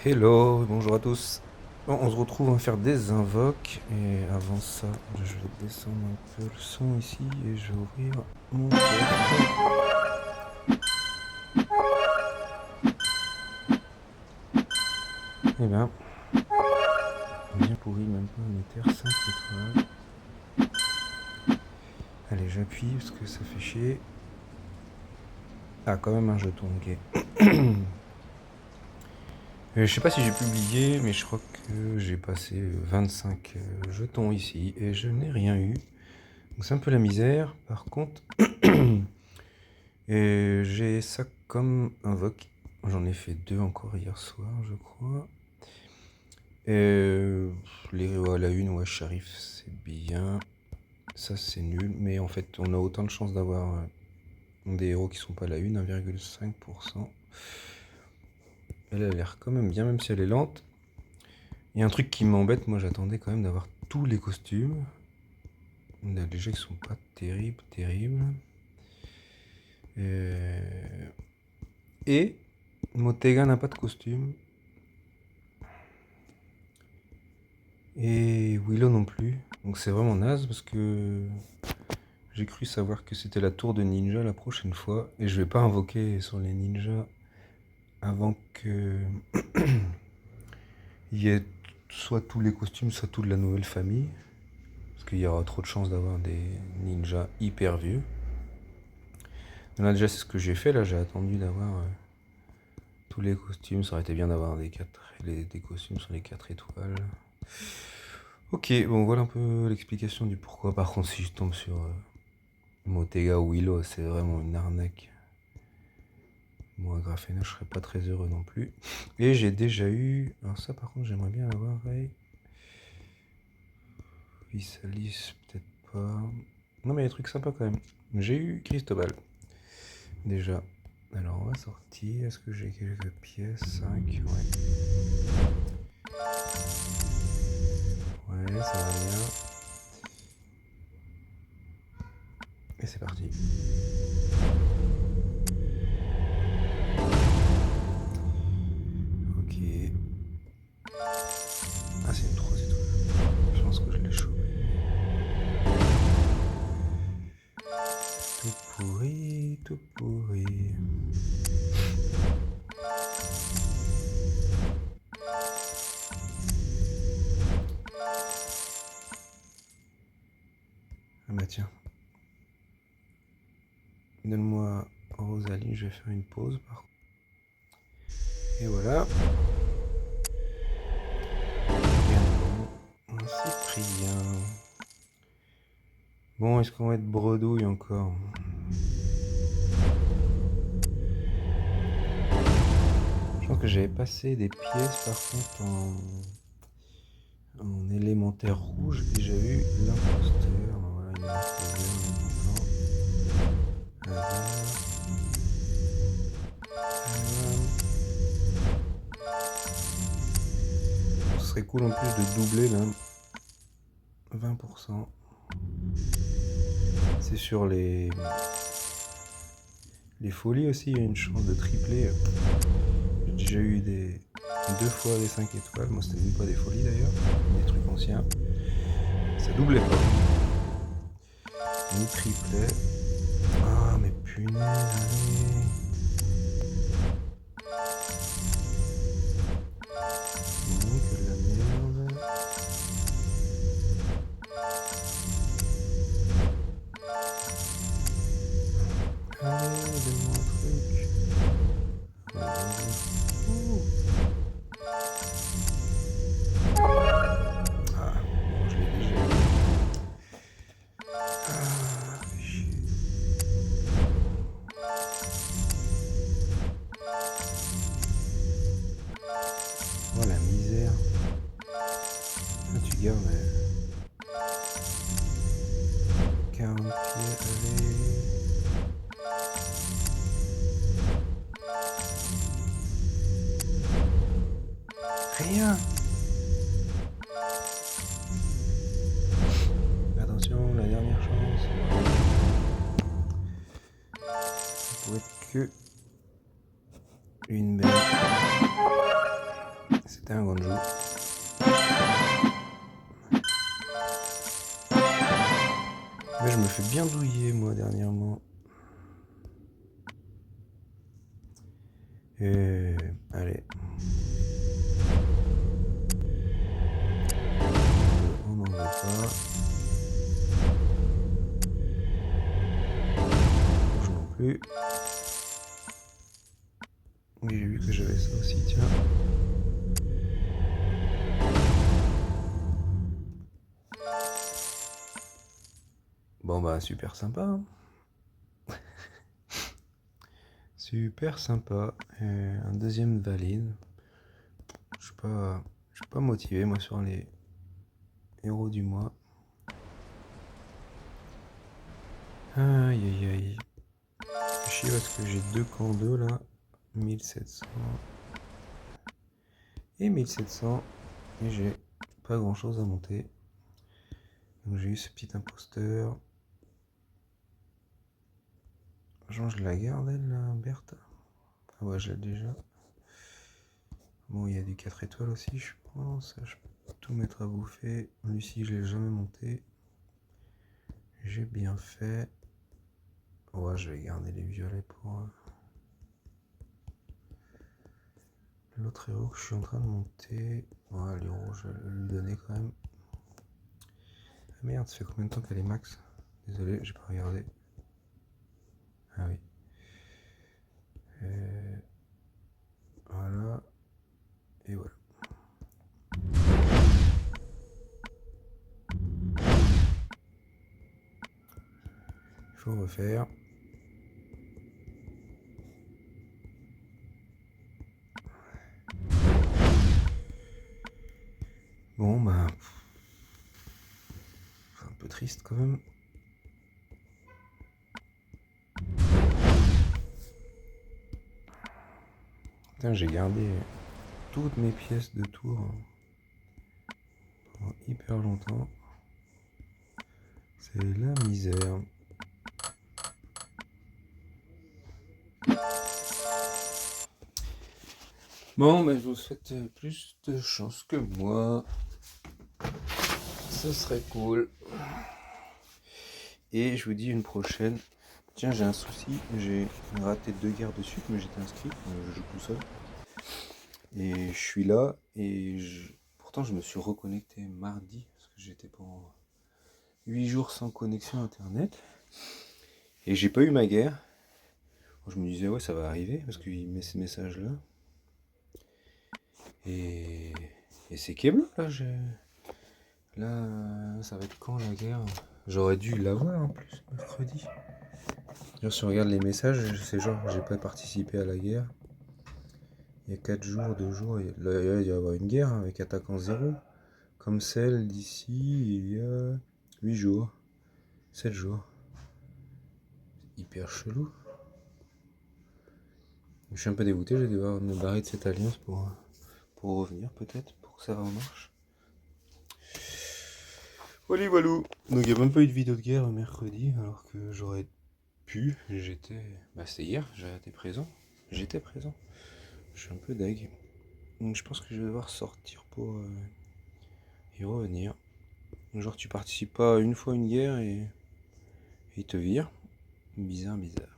Hello, bonjour à tous. Bon, on se retrouve, on va faire des invoques. Et avant ça, je vais descendre un peu le son ici et je vais ouvrir mon téléphone. Eh ben, bien pourri, même pas un éther 5 étoiles. Allez, j'appuie parce que ça fait chier. Ah, quand même un jeton, ok. Je sais pas si j'ai publié, mais je crois que j'ai passé 25 jetons ici et je n'ai rien eu. Donc c'est un peu la misère. Par contre, j'ai ça comme invoque. J'en ai fait 2 encore hier soir, je crois. Euh, les héros à la une, ouais, Sharif, c'est bien. Ça, c'est nul. Mais en fait, on a autant de chances d'avoir des héros qui sont pas à la une, 1,5%. Elle a l'air quand même bien, même si elle est lente. Il y a un truc qui m'embête, moi j'attendais quand même d'avoir tous les costumes. On a déjà qui sont pas terribles, terribles. Et Motega n'a pas de costume. Et Willow non plus. Donc c'est vraiment naze parce que j'ai cru savoir que c'était la tour de ninja la prochaine fois. Et je vais pas invoquer sur les ninjas avant que il y ait soit tous les costumes, soit toute la nouvelle famille. Parce qu'il y aura trop de chances d'avoir des ninjas hyper vieux. Là déjà c'est ce que j'ai fait, là j'ai attendu d'avoir tous les costumes. Ça aurait été bien d'avoir des costumes sur les 4 étoiles. Ok, bon voilà un peu l'explication du pourquoi. Par contre si je tombe sur Motega ou Willow, c'est vraiment une arnaque. Moi, Grafena, je serais pas très heureux non plus. Et j'ai déjà eu. Alors, ça, par contre, j'aimerais bien avoir. Ouais. Visalis, peut-être pas. Non, mais il y a des trucs sympas quand même. J'ai eu Cristobal. Déjà. Alors, on va sortir. Est-ce que j'ai quelques pièces? 5, ouais. Ouais, ça va bien. Et c'est parti. Ok. Ah, c'est une 3 étoiles. Je pense que je l'ai chopé. Tout pourri, tout pourri. Ah bah tiens. Donne-moi Rosalie, je vais faire une pause par contre. Et voilà. Un Cyprien. Bon, est-ce qu'on va être bredouille encore? Je pense que j'avais passé des pièces par contre en élémentaire rouge et j'avais eu l'imposteur. Voilà, il me reste un vert. Ce serait cool en plus de doubler là. 20%. C'est sur les folies aussi, il y a une chance de tripler. J'ai déjà eu deux fois des 5 étoiles. Moi, c'était même pas des folies d'ailleurs, des trucs anciens. Ça doublait pas. Ni triplait. Ah, mais punaise, allez. Non, que de la merde. Allez, donne-moi un truc. Ouh. Ah, bon, je l'ai déjà eu. Ah, fais chier. Oh la misère. Ah, tu gardes 40 pieds, allez. Rien. Attention, la dernière chance. Ça pourrait être que une belle. T'es un Ganju. Mais je me fais bien douiller moi dernièrement. Et allez. On n'en va pas. Rouge non plus. Oui, j'ai vu que j'avais ça aussi, tiens. Bon bah super sympa. Hein. Super sympa. Un deuxième valide. Je suis pas motivé moi sur les héros du mois. Aïe aïe aïe. Je chier parce que j'ai 2 camps 2 là. 1700 et 1700. Et j'ai pas grand chose à monter. Donc j'ai eu ce petit imposteur. Genre je la garde elle là, Berthe. Ah ouais, je l'ai déjà. Bon, il y a du 4 étoiles aussi, je pense. Je peux tout mettre à bouffer. Lucie, je l'ai jamais monté. J'ai bien fait. Ouais, je vais garder les violets pour l'autre héros que je suis en train de monter. Ouais, les rouges, je vais lui donner quand même. Ah merde, ça fait combien de temps qu'elle est max? Désolé, j'ai pas regardé. Ah oui. Voilà. Et voilà. Il faut refaire. Bon, bah. C'est un peu triste quand même. Putain, j'ai gardé toutes mes pièces de tour pendant hyper longtemps. C'est la misère. Bon, bah, je vous souhaite plus de chance que moi. Ce serait cool. Et je vous dis une prochaine. Tiens, j'ai un souci. J'ai raté 2 guerres de suite, mais j'étais inscrit. Je joue tout seul. Et je suis là. Et pourtant, je me suis reconnecté mardi. Parce que j'étais pendant 8 jours sans connexion internet. Et j'ai pas eu ma guerre. Je me disais, ouais, ça va arriver. Parce qu'il met ces messages-là. Et c'est Keblo, là. Là, ça va être quand la guerre? J'aurais dû l'avoir en plus, mercredi. Genre, si on regarde les messages, c'est genre, j'ai pas participé à la guerre. Il y a 4 jours, 2 jours, là, il va y avoir une guerre hein, avec attaquant 0. Comme celle d'ici, il y a 8 jours. 7 jours. Hyper chelou. Je suis un peu dégoûté, je vais devoir me barrer de cette alliance pour revenir peut-être, pour que ça remarche. Voilà, voilà. Donc il n'y a même pas eu de vidéo de guerre mercredi, alors que j'aurais pu. J'étais. Bah c'était hier, j'étais présent. J'étais présent. Je suis un peu deg. Donc je pense que je vais devoir sortir pour y revenir. Genre tu participes pas une fois à une guerre et il te vire. Bizarre, bizarre.